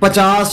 50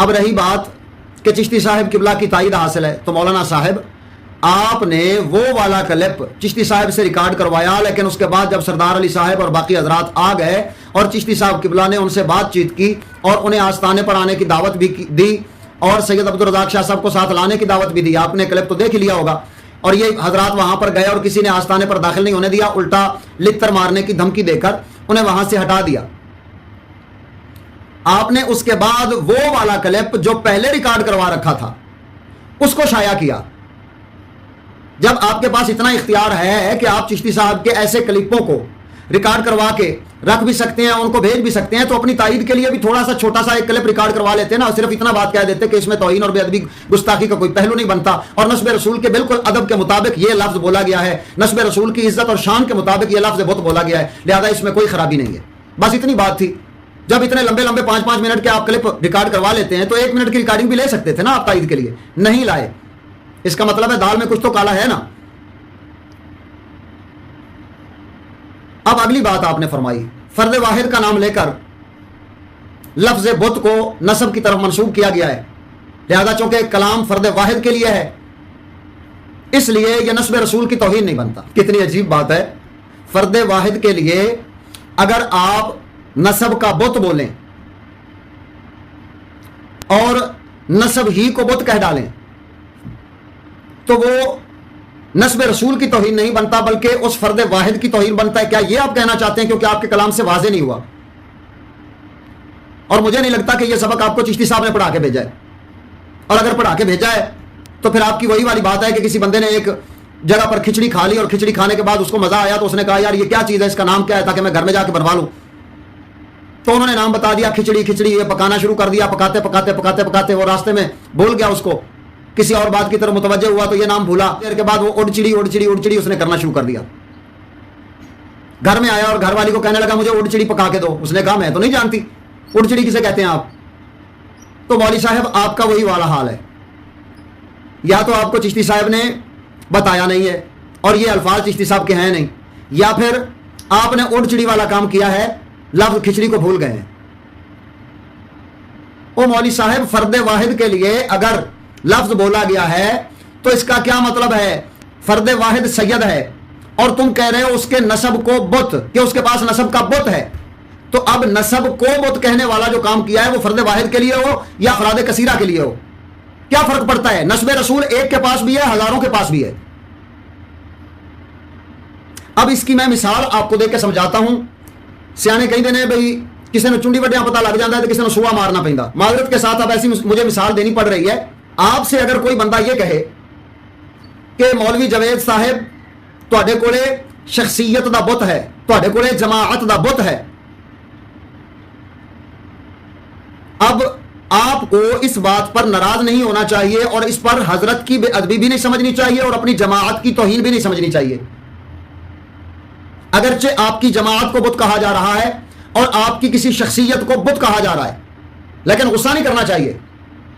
اب رہی بات کہ چشتی صاحب قبلہ کی تائید حاصل ہے، تو مولانا صاحب آپ نے وہ والا کلپ چشتی صاحب سے ریکارڈ کروایا، لیکن اس کے بعد جب سردار علی صاحب اور باقی حضرات آ گئے اور چشتی صاحب قبلہ نے ان سے بات چیت کی اور انہیں آستانے پر آنے کی دعوت بھی دی اور سید عبدالرزاق شاہ صاحب کو ساتھ لانے کی دعوت بھی دی، آپ نے کلپ تو دیکھ لیا ہوگا، اور یہ حضرات وہاں پر گئے اور کسی نے آستانے پر داخل نہیں ہونے دیا، الٹا لتر مارنے کی دھمکی دے کر انہیں وہاں سے ہٹا دیا۔ آپ نے اس کے بعد وہ والا کلپ جو پہلے ریکارڈ کروا رکھا تھا اس کو شائع کیا۔ جب آپ کے پاس اتنا اختیار ہے کہ آپ چشتی صاحب کے ایسے کلپوں کو ریکارڈ کروا کے رکھ بھی سکتے ہیں، ان کو بھیج بھی سکتے ہیں، تو اپنی تائید کے لیے بھی تھوڑا سا چھوٹا سا ایک کلپ ریکارڈ کروا لیتے ہیں نا، صرف اتنا بات کہہ دیتے کہ اس میں توہین اور بے ادبی گستاخی کا کوئی پہلو نہیں بنتا، اور نسب رسول کے بالکل ادب کے مطابق یہ لفظ بولا گیا ہے، نسب رسول کی عزت اور شان کے مطابق یہ لفظ بہت بولا گیا ہے، لہذا اس میں کوئی خرابی نہیں ہے۔ بس اتنی بات تھی۔ جب اتنے لمبے لمبے 5-5 منٹ کے آپ کلپ ریکارڈ کروا لیتے ہیں تو 1 منٹ کی ریکارڈنگ بھی لے سکتے تھے نا آپ تائید کے لیے، نہیں لائے، اس کا مطلب ہے دال میں کچھ تو کالا ہے نا۔ اب اگلی بات آپ نے فرمائی، فرد واحد کا نام لے کر لفظ بت کو نسب کی طرف منسوب کیا گیا ہے، لہذا چونکہ کلام فرد واحد کے لیے ہے اس لیے یہ نسب رسول کی توہین نہیں بنتا۔ کتنی عجیب بات ہے، فرد واحد کے لیے اگر آپ نسب کا بت بولیں اور نسب ہی کو بت کہہ ڈالیں تو وہ نسب رسول کی توہین نہیں بنتا بلکہ اس فرد واحد کی توہین بنتا ہے۔ کیا یہ آپ کہنا چاہتے ہیں کیونکہ آپ کے کلام سے واضح نہیں ہوا؟ اور مجھے نہیں لگتا کہ یہ سبق آپ کو چشتی صاحب نے پڑھا کے بھیجا ہے، اور اگر پڑھا کے بھیجا ہے تو پھر آپ کی وہی والی بات ہے کہ کسی بندے نے ایک جگہ پر کھچڑی کھا لی اور کھچڑی کھانے کے بعد اس کو مزہ آیا تو اس نے کہا یار یہ کیا چیز ہے، اس کا نام کیا ہے تاکہ میں گھر میں جا کے بنوا لوں، تو انہوں نے نام بتا دیا کھچڑی، کھچڑی یہ پکانا شروع کر دیا، پکاتے پکاتے پکاتے پکاتے وہ راستے میں بھول گیا، اس کو کسی اور بات کی طرف متوجہ ہوا تو یہ نام بھولا، دیر کے بعد وہ اڑ چڑی اڑ چڑی اڑ چڑی اس نے کرنا شروع کر دیا۔ گھر میں آیا اور گھر والی کو کہنے لگا مجھے اڑ چڑی پکا کے دو، اس نے کہا میں تو نہیں جانتی اڑ چڑی کسے کہتے ہیں آپ۔ تو مولوی صاحب آپ کا وہی والا حال ہے، یا تو آپ کو چشتی صاحب نے بتایا نہیں ہے اور یہ الفاظ چشتی صاحب کے ہیں نہیں، یا پھر آپ نے اڑ چڑی والا کام کیا ہے، لفظ کھچڑی کو بھول گئے ہیں۔ او مولوی صاحب فرد واحد کے لیے اگر لفظ بولا گیا ہے تو اس کا کیا مطلب ہے؟ فرد واحد سید ہے اور تم کہہ رہے ہو اس کے نسب کو بت، کہ اس کے پاس نسب کا بت ہے، تو اب نسب کو بت کہنے والا جو کام کیا ہے وہ فرد واحد کے لیے ہو یا افراد کثیرہ کے لیے ہو، کیا فرق پڑتا ہے؟ نسب رسول ایک کے پاس بھی ہے، ہزاروں کے پاس بھی ہے۔ اب اس کی میں مثال آپ کو دے کے سمجھاتا ہوں۔ سیانے کہیں دینے بھائی کسی نے چنڈی وڈیاں پتہ لگ جاتا ہے تو کسی نے سوا مارنا پیندا، معذرت کے ساتھ اب ایسی مجھے مثال دینی پڑ رہی ہے۔ آپ سے اگر کوئی بندہ یہ کہے کہ مولوی جوید صاحب تواڈے کولے شخصیت دا بت ہے، تواڈے کولے جماعت دا بت ہے، اب آپ کو اس بات پر ناراض نہیں ہونا چاہیے اور اس پر حضرت کی بے ادبی بھی نہیں سمجھنی چاہیے اور اپنی جماعت کی توہین بھی نہیں سمجھنی چاہیے۔ اگرچہ آپ کی جماعت کو بت کہا جا رہا ہے اور آپ کی کسی شخصیت کو بت کہا جا رہا ہے، لیکن غصہ نہیں کرنا چاہیے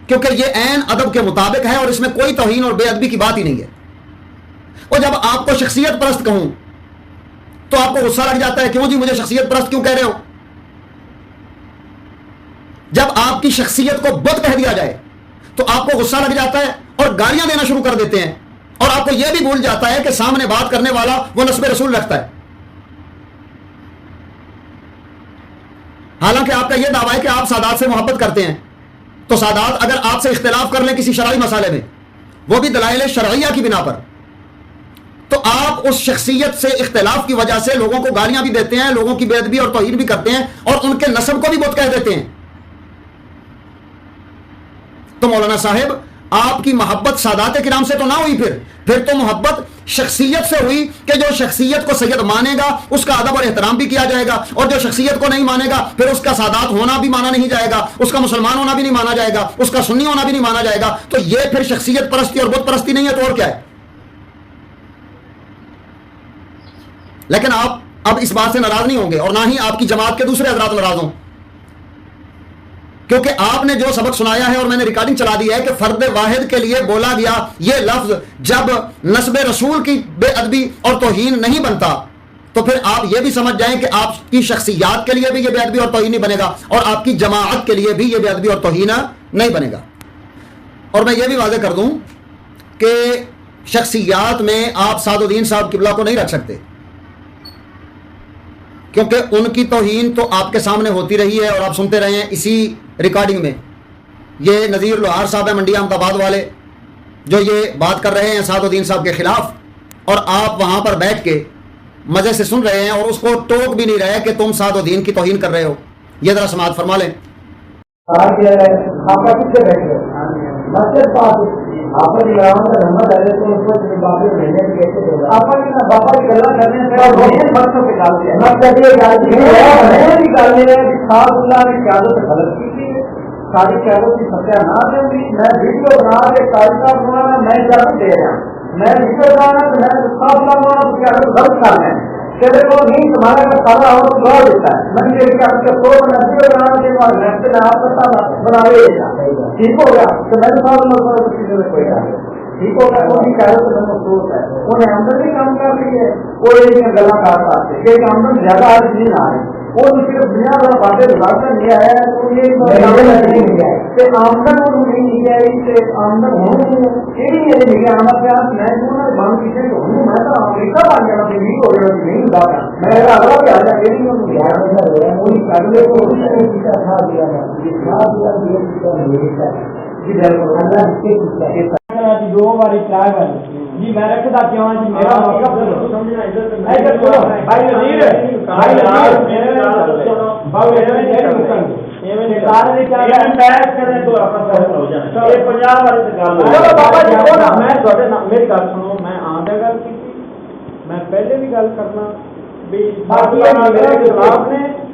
کیونکہ یہ عین ادب کے مطابق ہے اور اس میں کوئی توہین اور بے ادبی کی بات ہی نہیں ہے۔ اور جب آپ کو شخصیت پرست کہوں تو آپ کو غصہ لگ جاتا ہے، کیوں جی مجھے شخصیت پرست کیوں کہہ رہے ہو؟ جب آپ کی شخصیت کو بت کہہ دیا جائے تو آپ کو غصہ لگ جاتا ہے اور گالیاں دینا شروع کر دیتے ہیں، اور آپ کو یہ بھی بھول جاتا ہے کہ سامنے بات کرنے والا وہ نسب رسول رکھتا ہے، حالانکہ آپ کا یہ دعویٰ ہے کہ آپ سادات سے محبت کرتے ہیں، تو سادات اگر آپ سے اختلاف کر لیں کسی شرعی مسئلے میں، وہ بھی دلائل شرعیہ کی بنا پر، تو آپ اس شخصیت سے اختلاف کی وجہ سے لوگوں کو گالیاں بھی دیتے ہیں، لوگوں کی بے ادبی اور توہین بھی کرتے ہیں اور ان کے نسب کو بھی بت کہہ دیتے ہیں۔ تو مولانا صاحب آپ کی محبت سادات کرام سے تو نہ ہوئی، پھر تو محبت شخصیت سے ہوئی کہ جو شخصیت کو سید مانے گا اس کا ادب اور احترام بھی کیا جائے گا، اور جو شخصیت کو نہیں مانے گا پھر اس کا سادات ہونا بھی مانا نہیں جائے گا، اس کا مسلمان ہونا بھی نہیں مانا جائے گا، اس کا سنی ہونا بھی نہیں مانا جائے گا۔ تو یہ پھر شخصیت پرستی اور بت پرستی نہیں ہے تو اور کیا ہے؟ لیکن آپ اب اس بات سے ناراض نہیں ہوں گے اور نہ ہی آپ کی جماعت کے دوسرے حضرات ناراض ہوں، کیونکہ آپ نے جو سبق سنایا ہے اور میں نے ریکارڈنگ چلا دی ہے کہ فرد واحد کے لیے بولا گیا یہ لفظ جب نسب رسول کی بے ادبی اور توہین نہیں بنتا تو پھر آپ یہ بھی سمجھ جائیں کہ آپ کی شخصیات کے لیے بھی یہ بے ادبی اور توہین نہیں بنے گا اور آپ کی جماعت کے لیے بھی یہ بے ادبی اور توہین نہیں بنے گا. اور میں یہ بھی واضح کر دوں کہ شخصیات میں آپ سعد الدین صاحب قبلہ کو نہیں رکھ سکتے، کیونکہ ان کی توہین تو آپ کے سامنے ہوتی رہی ہے اور آپ سنتے رہے ہیں اسی ریکارڈنگ میں. یہ نذیر لوہار صاحب ہیں منڈی احمد آباد والے، جو یہ بات کر رہے ہیں سعد الدین صاحب کے خلاف، اور آپ وہاں پر بیٹھ کے مزے سے سن رہے ہیں اور اس کو ٹوک بھی نہیں رہے کہ تم سعد الدین کی توہین کر رہے ہو. یہ ذرا سماعت فرما لیں. ساری قیادت کی ستیہ نہ دیں گی. میں ویڈیو بنا کے تاریخہ بنانا میں اجازت دے رہا ہوں. میں ویڈیو بنانا تو میں صاف بنانا تو قیادت غلط کر رہے ہیں. تیرے کو نہیں تمہارا کا سارا اور دعا دیتا ہے. میں یہ کہ آپ کے تو میں ویڈیو بنانا کے بعد میں آپ کا بنا لے گا. ٹھیک ہو گیا تو میں نے صاحب میں کسی میں کوئی نہیں ٹھیک ہو گیا. ان کی قیادت میں مخصوص ہے. انہیں آمدنی کام کر رہی ہے. کوئی گلا کاٹ پاتے کہ آمدن زیادہ آج نہیں آ رہی. وہ صرف دنیا کا باتیں گزارتا نہیں آیا ہے تو یہ آمدن نہیں آئی آمدن ہونے آنا پیار میں بند کسی کو ہوں میں تو امریکہ بن جانا بھی ہو گیا نہیں ہوگا میں اگلا بھی آ جائے دو باری ٹرائی جی میں رکھتا کیوں جی میرا مطلب میں پہلے بھی گل کرنا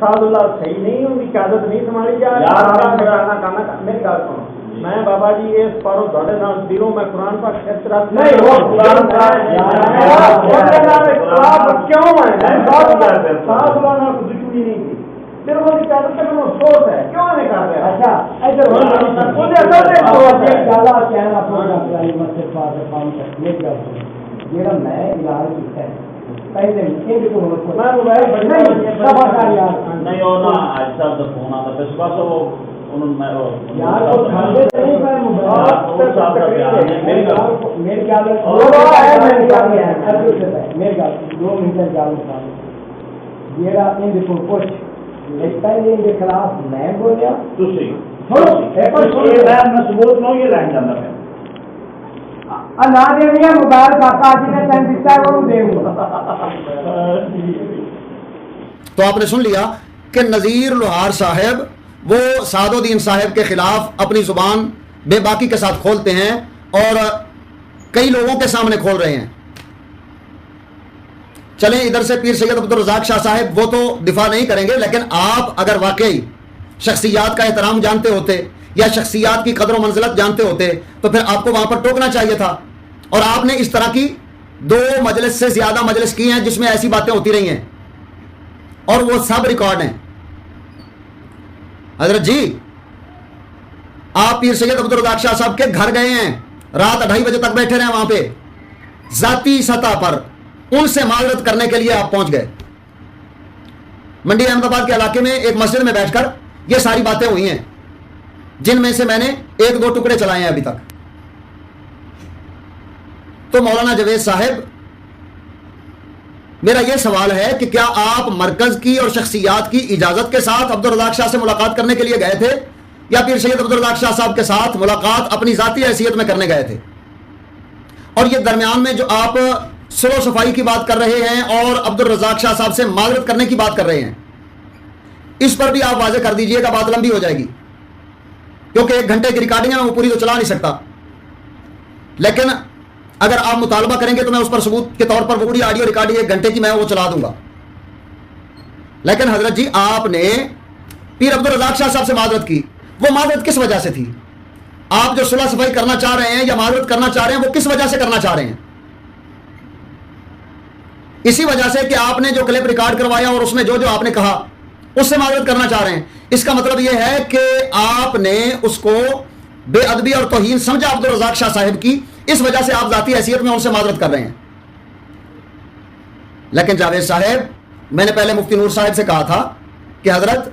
سعد اللہ صحیح نہیں ان کی قیادت نہیں سنبھالی جا رہی. میری گل سنو میں بابا جی اس پر دلوں میں قرآن پاک کیوں دشمنی نہیں تھی صرف وہ قیادت کا میں افسوس ہے کیوں نہیں کر رہے. جہاں میں علاج کیا ہے پہلے خلاف میں بولیا ثبوت نو یہ لائن جانا ہے تو آپ نے سن لیا کہ نذیر لوہار صاحب وہ سعد الدین صاحب کے خلاف اپنی زبان بے باکی کے ساتھ کھولتے ہیں اور کئی لوگوں کے سامنے کھول رہے ہیں. چلیں ادھر سے پیر سید عبد الرزاق شاہ صاحب وہ تو دفاع نہیں کریں گے، لیکن آپ اگر واقعی شخصیات کا احترام جانتے ہوتے یا شخصیات کی قدر و منزلت جانتے ہوتے تو پھر آپ کو وہاں پر ٹوکنا چاہیے تھا. اور آپ نے اس طرح کی 2 مجلس سے زیادہ مجلس کی ہیں جس میں ایسی باتیں ہوتی رہی ہیں اور وہ سب ریکارڈ ہیں. حضرت جی آپ پیر سید عبد الرزاق شاہ صاحب کے گھر گئے ہیں، رات 2:30 بجے تک بیٹھے رہے وہاں پہ، ذاتی سطح پر ان سے معذرت کرنے کے لیے آپ پہنچ گئے. منڈی احمد آباد کے علاقے میں ایک مسجد میں بیٹھ کر یہ ساری باتیں ہوئی ہیں جن میں سے میں نے 1-2 ٹکڑے چلائے ہیں ابھی تک. تو مولانا جاوید صاحب میرا یہ سوال ہے کہ کیا آپ مرکز کی اور شخصیات کی اجازت کے ساتھ عبد الرزاق شاہ سے ملاقات کرنے کے لیے گئے تھے یا پیر سید عبد الرزاق شاہ صاحب کے ساتھ ملاقات اپنی ذاتی حیثیت میں کرنے گئے تھے؟ اور یہ درمیان میں جو آپ سلو صفائی کی بات کر رہے ہیں اور عبد الرزاق شاہ صاحب سے معذرت کرنے کی بات کر رہے ہیں، اس پر بھی آپ واضح کر دیجئے گا، بات لمبی ہو جائے گی کیونکہ 1 گھنٹے کی ریکارڈنگ ہے، میں وہ پوری تو چلا نہیں سکتا. لیکن اگر آپ مطالبہ کریں گے تو میں اس پر ثبوت کے طور پر پوری آڈیو ریکارڈنگ 1 گھنٹے کی میں وہ چلا دوں گا. لیکن حضرت جی آپ نے پیر عبد الرزاق شاہ صاحب سے معذرت کی، وہ معذرت کس وجہ سے تھی؟ آپ جو صلح صفائی کرنا چاہ رہے ہیں یا معذرت کرنا چاہ رہے ہیں وہ کس وجہ سے کرنا چاہ رہے ہیں؟ اسی وجہ سے کہ آپ نے جو کلپ ریکارڈ کروایا اور اس میں جو آپ نے کہا اس سے معذرت کرنا چاہ رہے ہیں. اس کا مطلب یہ ہے کہ آپ نے اس کو بے ادبی اور توہین سمجھا عبد الرزاق شاہ صاحب کی، اس وجہ سے آپ ذاتی حیثیت میں ان سے معذرت کر رہے ہیں. لیکن جاوید صاحب میں نے پہلے مفتی نور صاحب سے کہا تھا کہ حضرت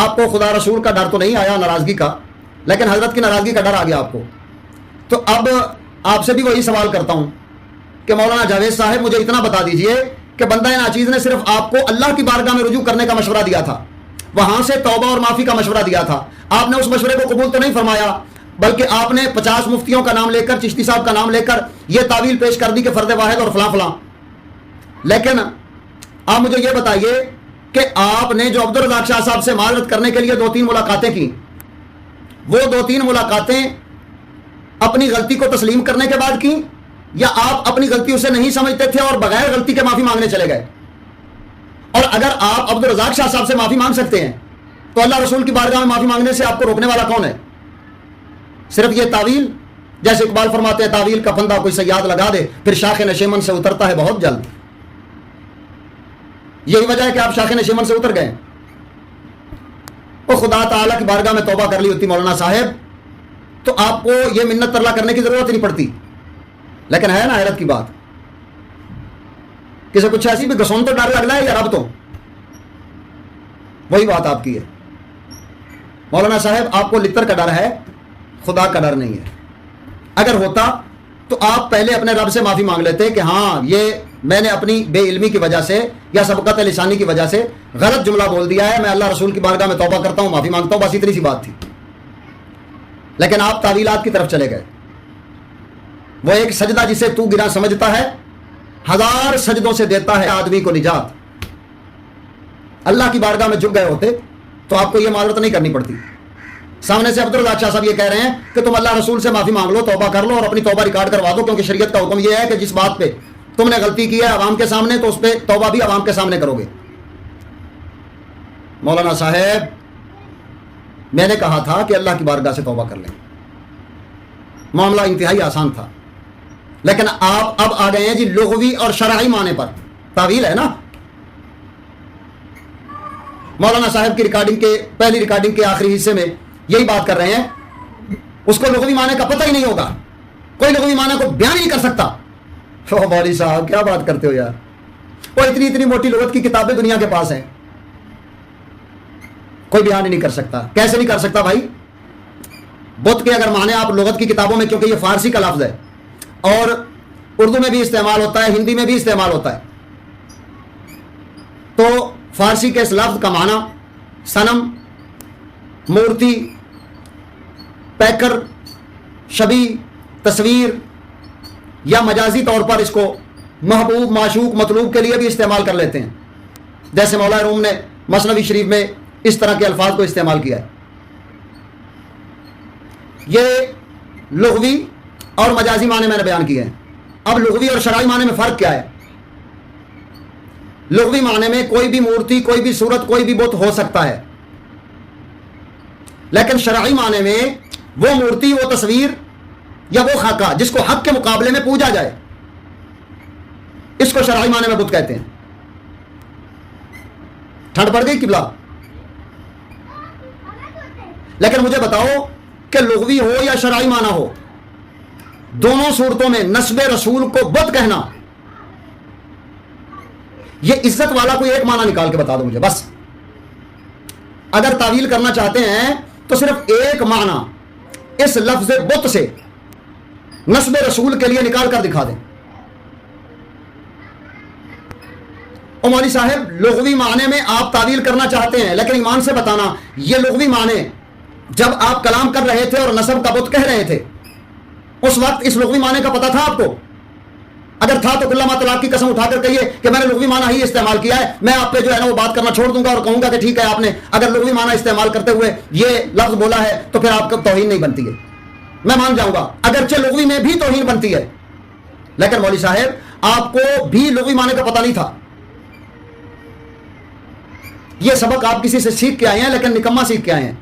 آپ کو خدا رسول کا ڈر تو نہیں آیا ناراضگی کا، لیکن حضرت کی ناراضگی کا ڈر آ گیا آپ کو. تو اب آپ سے بھی وہی سوال کرتا ہوں کہ مولانا جاوید صاحب مجھے اتنا بتا دیجئے کہ بندہ ناچیز نے صرف آپ کو اللہ کی بارگاہ میں رجوع کرنے کا مشورہ دیا تھا, وہاں سے توبہ اور معافی کا مشورہ دیا تھا, آپ نے اس مشورے کو قبول تو نہیں فرمایا, بلکہ آپ نے 50 مفتیوں کا نام لے کر, چشتی صاحب کا نام لے کر یہ تعویل پیش کر دی کہ فرد واحد اور فلاں فلاں. لیکن آپ مجھے یہ بتائیے کہ آپ نے جو عبدالرزاق شاہ صاحب سے معذرت کرنے کے لیے 2-3 ملاقاتیں کی, وہ 2-3 ملاقاتیں اپنی غلطی کو تسلیم کرنے کے بعد کی, یا آپ اپنی غلطی اسے نہیں سمجھتے تھے اور بغیر غلطی کے معافی مانگنے چلے گئے؟ اور اگر آپ عبدالرزاق شاہ صاحب سے معافی مانگ سکتے ہیں تو اللہ رسول کی بارگاہ میں معافی مانگنے سے آپ کو روکنے والا کون ہے؟ صرف یہ تعویل, جیسے اقبال فرماتے ہیں تعویل کا پھندا کوئی صیاد لگا دے پھر شاخ نشیمن سے اترتا ہے بہت جلد. یہی وجہ ہے کہ آپ شاخ نشیمن سے اتر گئے. وہ خدا تعالیٰ کی بارگاہ میں توبہ کر لی ہوتی مولانا صاحب تو آپ کو یہ منت ترلا کرنے کی ضرورت ہی نہیں پڑتی. لیکن ہے نا حیرت کی بات, کسی کچھ ایسی بھی گسون تو ڈر لگ رہا ہے یا رب تو, وہی بات آپ کی ہے. مولانا صاحب آپ کو لتر کا ڈر ہے, خدا کا ڈر نہیں ہے. اگر ہوتا تو آپ پہلے اپنے رب سے معافی مانگ لیتے کہ ہاں یہ میں نے اپنی بے علمی کی وجہ سے یا سبقت لسانی کی وجہ سے غلط جملہ بول دیا ہے, میں اللہ رسول کی بارگاہ میں توبہ کرتا ہوں, معافی مانگتا ہوں, بس اتنی سی بات تھی. لیکن آپ تعویلات کی طرف چلے گئے. وہ ایک سجدہ جسے تو گرا سمجھتا ہے 1000 سجدوں سے دیتا ہے آدمی کو نجات. اللہ کی بارگاہ میں جھک گئے ہوتے تو آپ کو یہ معذرت نہیں کرنی پڑتی. سامنے سے عبدالرزاق شاہ صاحب یہ کہہ رہے ہیں کہ تم اللہ رسول سے معافی مانگ لو, توبہ کر لو اور اپنی توبہ ریکارڈ کروا دو, کیونکہ شریعت کا حکم یہ ہے کہ جس بات پہ تم نے غلطی کی ہے عوام کے سامنے تو اس پہ توبہ بھی عوام کے سامنے کرو گے. مولانا صاحب میں نے کہا تھا کہ اللہ کی بارگاہ سے توبہ کر لیں, معاملہ انتہائی آسان تھا. لیکن آپ اب آ گئے ہیں جی لغوی اور شرعی معنی پر. تعویل ہے نا, مولانا صاحب کی ریکارڈنگ کے پہلی ریکارڈنگ کے آخری حصے میں یہی بات کر رہے ہیں. اس کو لغوی معنی کا پتہ ہی نہیں ہوگا, کوئی لغوی معنی کو بیان نہیں کر سکتا. مولوی صاحب کیا بات کرتے ہو یار, وہ اتنی موٹی لغت کی کتابیں دنیا کے پاس ہیں, کوئی بیان ہی نہیں کر سکتا. کیسے نہیں کر سکتا بھائی؟ بت کے اگر معنی آپ لغت کی کتابوں میں, کیونکہ یہ فارسی کا لفظ ہے اور اردو میں بھی استعمال ہوتا ہے, ہندی میں بھی استعمال ہوتا ہے, تو فارسی کے اس لفظ کا معنی صنم, مورتی, پیکر, شبی, تصویر یا مجازی طور پر اس کو محبوب, معشوق, مطلوب کے لیے بھی استعمال کر لیتے ہیں. جیسے مولا روم نے مثنوی شریف میں اس طرح کے الفاظ کو استعمال کیا ہے. یہ لغوی اور مجازی معنی میں نے بیان کیے ہیں. اب لغوی اور شرعی معنی میں فرق کیا ہے؟ لغوی معنی میں کوئی بھی مورتی, کوئی بھی صورت, کوئی بھی بت ہو سکتا ہے. لیکن شرعی معنی میں وہ مورتی, وہ تصویر یا وہ خاکہ جس کو حق کے مقابلے میں پوجا جائے, اس کو شرعی معنی میں بت کہتے ہیں. ٹھنڈ پڑ گئی قبلہ؟ لیکن مجھے بتاؤ کہ لغوی ہو یا شرعی معنی ہو, دونوں صورتوں میں نسب رسول کو بت کہنا, یہ عزت والا کوئی ایک معنی نکال کے بتا دو مجھے بس. اگر تعویل کرنا چاہتے ہیں تو صرف ایک معنی اس لفظ بت سے نسب رسول کے لیے نکال کر دکھا دیں. او مولوی صاحب لغوی معنی میں آپ تعویل کرنا چاہتے ہیں, لیکن ایمان سے بتانا یہ لغوی معنی جب آپ کلام کر رہے تھے اور نسب کا بت کہہ رہے تھے اس وقت اس لغوی معنی کا پتہ تھا آپ کو؟ اگر تھا تو اللہ طلاق کی قسم اٹھا کر کہیے کہ میں نے لغوی معنی ہی استعمال کیا ہے, میں آپ پہ جو ہے نا وہ بات کرنا چھوڑ دوں گا اور کہوں گا کہ ٹھیک ہے آپ نے اگر لغوی معنی استعمال کرتے ہوئے یہ لفظ بولا ہے تو پھر آپ کو توہین نہیں بنتی ہے. میں مان جاؤں گا اگرچہ لغوی میں بھی توہین بنتی ہے, لیکن مولوی صاحب آپ کو بھی لغوی معنی کا پتہ نہیں تھا. یہ سبق آپ کسی سے سیکھ کے آئے ہیں, لیکن نکما سیکھ کے آئے ہیں.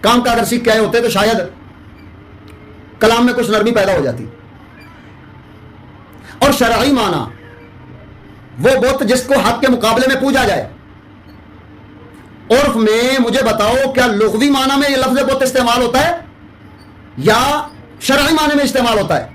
کام کا اگر سیکھ کے آئے ہوتے تو شاید کلام میں کچھ نرمی پیدا ہو جاتی. اور شرعی معنی وہ بت جس کو حق کے مقابلے میں پوجا جائے. عرف میں مجھے بتاؤ کیا لغوی معنی میں یہ لفظ بت استعمال ہوتا ہے یا شرعی معنی میں استعمال ہوتا ہے؟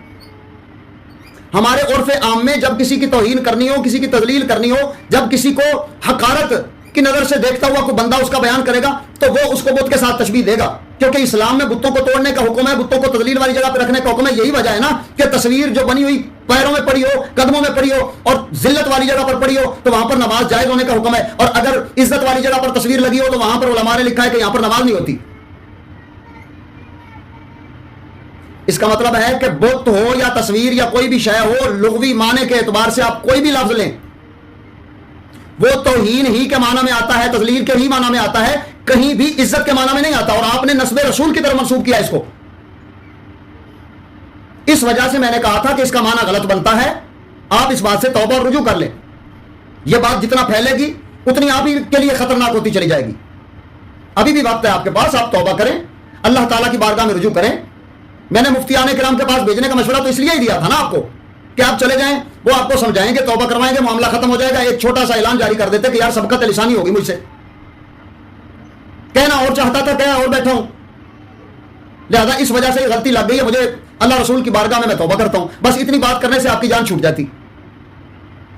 ہمارے عرف عام میں جب کسی کی توہین کرنی ہو, کسی کی تذلیل کرنی ہو, جب کسی کو حقارت کی نظر سے دیکھتا ہوا کوئی بندہ اس کا بیان کرے گا تو وہ اس کو بت کے ساتھ تشبیہ دے گا، کیونکہ اسلام میں بتوں کو توڑنے کا حکم ہے، بتوں کو تذلیل والی جگہ پہ رکھنے کا حکم ہے. یہی وجہ ہے نا کہ تصویر جو بنی ہوئی پیروں میں پڑی ہو، قدموں میں پڑی ہو اور ذلت والی جگہ پر پڑی ہو تو وہاں پر نماز جائز ہونے کا حکم ہے، اور اگر عزت والی جگہ پر تصویر لگی ہو تو وہاں پر علماء نے لکھا ہے کہ یہاں پر نماز نہیں ہوتی. اس کا مطلب ہے کہ بت ہو یا تصویر یا کوئی بھی شے ہو، لغوی معنی کے اعتبار سے آپ کوئی بھی لفظ لیں، وہ توہین ہی کے معنی میں آتا ہے، تذلیل کے ہی معنی میں آتا ہے، کہیں بھی عزت کے معنی میں نہیں آتا. اور آپ نے نسب رسول کی طرف منسوب کیا اس کو. اس وجہ سے میں نے کہا تھا کہ اس کا معنی غلط بنتا ہے. آپ اس بات سے توبہ اور رجوع کر لیں. یہ بات جتنا پھیلے گی اتنی آپ ہی کے لیے خطرناک ہوتی چلی جائے گی. ابھی بھی وقت ہے آپ کے پاس، آپ توبہ کریں، اللہ تعالیٰ کی بارگاہ میں رجوع کریں. میں نے مفتیان کرام کے پاس بھیجنے کا مشورہ تو اس لیے ہی دیا تھا نا آپ کو کہ آپ چلے جائیں، وہ آپ کو سمجھائیں گے، توبہ کروائیں گے، معاملہ ختم ہو جائے گا. ایک چھوٹا سا اعلان جاری کر دیتے کہ یار سبقت لسانی ہوگی مجھ سے، کہنا اور چاہتا تھا، کہا اور بیٹھا ہوں، لہذا اس وجہ سے یہ غلطی لگ گئی ہے مجھے، اللہ رسول کی بارگاہ میں توبہ کرتا ہوں. بس اتنی بات کرنے سے آپ کی جان چھوٹ جاتی.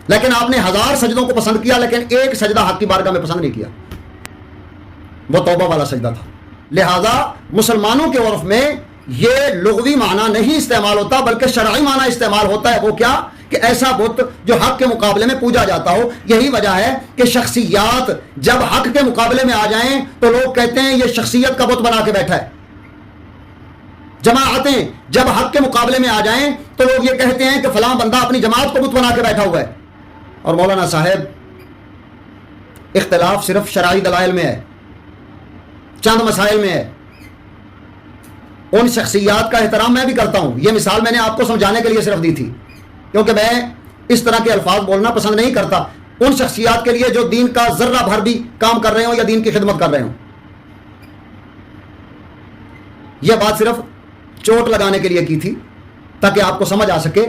لیکن آپ نے 1000 سجدوں کو پسند کیا، لیکن ایک سجدہ حق کی بارگاہ میں پسند نہیں کیا، وہ توبہ والا سجدہ تھا. لہذا مسلمانوں کے عرف میں یہ لغوی معنی نہیں استعمال ہوتا بلکہ شرعی معنی استعمال ہوتا ہے. وہ کیا کہ ایسا بت جو حق کے مقابلے میں پوجا جاتا ہو. یہی وجہ ہے کہ شخصیات جب حق کے مقابلے میں آ جائیں تو لوگ کہتے ہیں یہ شخصیت کا بت بنا کے بیٹھا ہے. جماعتیں جب حق کے مقابلے میں آ جائیں تو لوگ یہ کہتے ہیں کہ فلاں بندہ اپنی جماعت کو بت بنا کے بیٹھا ہوا ہے. اور مولانا صاحب اختلاف صرف شرعی دلائل میں ہے، چند مسائل میں ہے. ان شخصیات کا احترام میں بھی کرتا ہوں. یہ مثال میں نے آپ کو سمجھانے کے لیے صرف دی تھی، کیونکہ میں اس طرح کے الفاظ بولنا پسند نہیں کرتا ان شخصیات کے لیے جو دین کا ذرہ بھر بھی کام کر رہے ہوں یا دین کی خدمت کر رہے ہوں. یہ بات صرف چوٹ لگانے کے لیے کی تھی تاکہ آپ کو سمجھ آ سکے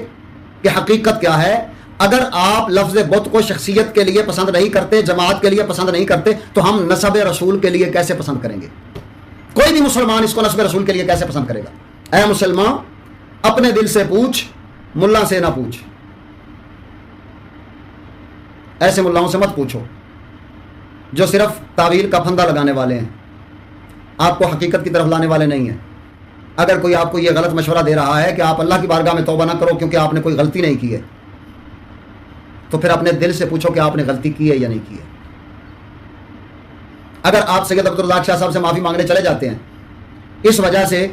کہ حقیقت کیا ہے. اگر آپ لفظ بت کو شخصیت کے لیے پسند نہیں کرتے، جماعت کے لیے پسند نہیں کرتے، تو ہم نسب رسول کے لیے کیسے پسند کریں گے؟ کوئی بھی مسلمان اس کو نسب رسول کے لیے کیسے پسند کرے گا؟ اے مسلمان، اپنے دل سے پوچھ، ملا سے نہ پوچھ. ایسے ملاؤں سے مت پوچھو جو صرف تعویل کا پھندا لگانے والے ہیں، آپ کو حقیقت کی طرف لانے والے نہیں ہیں. اگر کوئی آپ کو یہ غلط مشورہ دے رہا ہے کہ آپ اللہ کی بارگاہ میں توبہ نہ کرو کیونکہ آپ نے کوئی غلطی نہیں کی ہے، تو پھر اپنے دل سے پوچھو کہ آپ نے غلطی کی ہے یا نہیں کی ہے. اگر آپ سید عبدالرزاق شاہ صاحب سے معافی مانگنے چلے جاتے ہیں اس وجہ سے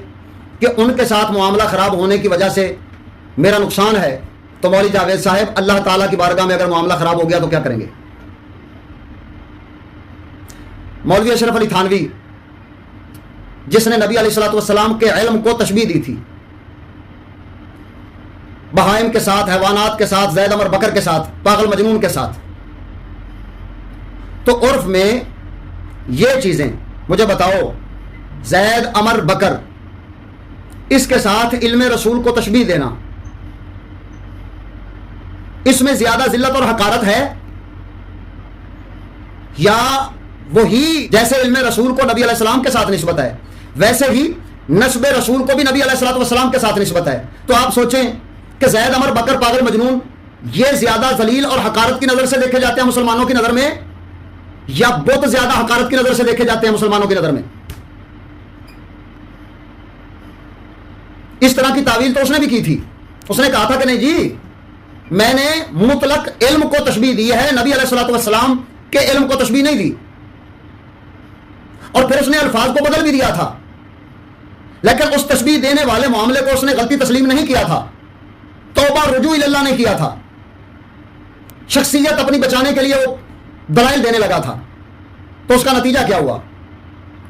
کہ ان کے ساتھ معاملہ خراب ہونے کی وجہ سے میرا نقصان ہے، تو مولوی جاوید صاحب اللہ تعالیٰ کی بارگاہ میں اگر معاملہ خراب ہو گیا تو کیا کریں گے؟ مولوی اشرف علی تھانوی جس نے نبی علیہ الصلوۃ والسلام کے علم کو تشبیہ دی تھی، بہائم کے ساتھ، حیوانات کے ساتھ، زید امر بکر کے ساتھ، پاگل مجنون کے ساتھ، تو عرف میں یہ چیزیں مجھے بتاؤ، زید امر بکر، اس کے ساتھ علم رسول کو تشبیہ دینا، اس میں زیادہ ذلت اور حقارت ہے یا وہی جیسے علم رسول کو نبی علیہ السلام کے ساتھ نسبت ہے ویسے ہی نسب رسول کو بھی نبی علیہ الصلوۃ والسلام کے ساتھ نسبت ہے؟ تو آپ سوچیں کہ زید امر بکر، پاگل مجنون، یہ زیادہ ذلیل اور حقارت کی نظر سے دیکھے جاتے ہیں مسلمانوں کی نظر میں، یا بت زیادہ حقارت کی نظر سے دیکھے جاتے ہیں مسلمانوں کی نظر میں؟ اس طرح کی تعویل تو اس نے بھی کی تھی. اس نے کہا تھا کہ نہیں جی، میں نے مطلق علم کو تشبیہ دی ہے، نبی علیہ الصلوۃ والسلام کے علم کو تشبیہ نہیں دی. اور پھر اس نے الفاظ کو بدل بھی دیا تھا، لیکن اس تشبیہ دینے والے معاملے کو اس نے غلطی تسلیم نہیں کیا تھا، توبہ رجوع اللہ نہیں کیا تھا، شخصیت اپنی بچانے کے لیے وہ دلائل دینے لگا تھا. تو اس کا نتیجہ کیا ہوا؟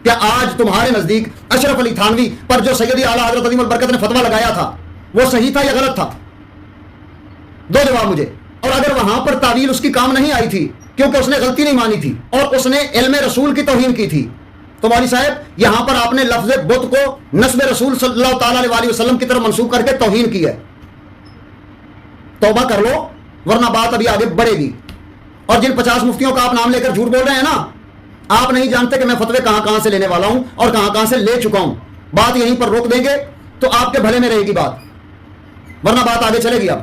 کیا آج تمہارے نزدیک اشرف علی تھانوی پر جو سیدی اعلیٰ حضرت عظیم البرکت نے فتویٰ لگایا تھا وہ صحیح تھا یا غلط تھا؟ دو جواب مجھے. اور اگر وہاں پر تعویل اس کی کام نہیں آئی تھی کیونکہ اس نے غلطی نہیں مانی تھی اور اس نے علم رسول کی توہین کی تھی، تو مولوی صاحب یہاں پر آپ نے لفظ بت کو نسب رسول صلی اللہ تعالیٰ علیہ وسلم کی طرف منسوخ کر کے توہین کی ہے. توبہ کر لو ورنہ بات ابھی آگے بڑھے گی. اور جن 50 مفتیوں کا آپ نام لے کر جھوٹ بول رہے ہیں نا، آپ نہیں جانتے کہ میں فتوے کہاں سے لینے والا ہوں اور کہاں سے لے چکا ہوں. بات یہیں پر روک دیں گے تو آپ کے بھلے میں رہے گی بات، ورنہ بات آگے چلے گی. اب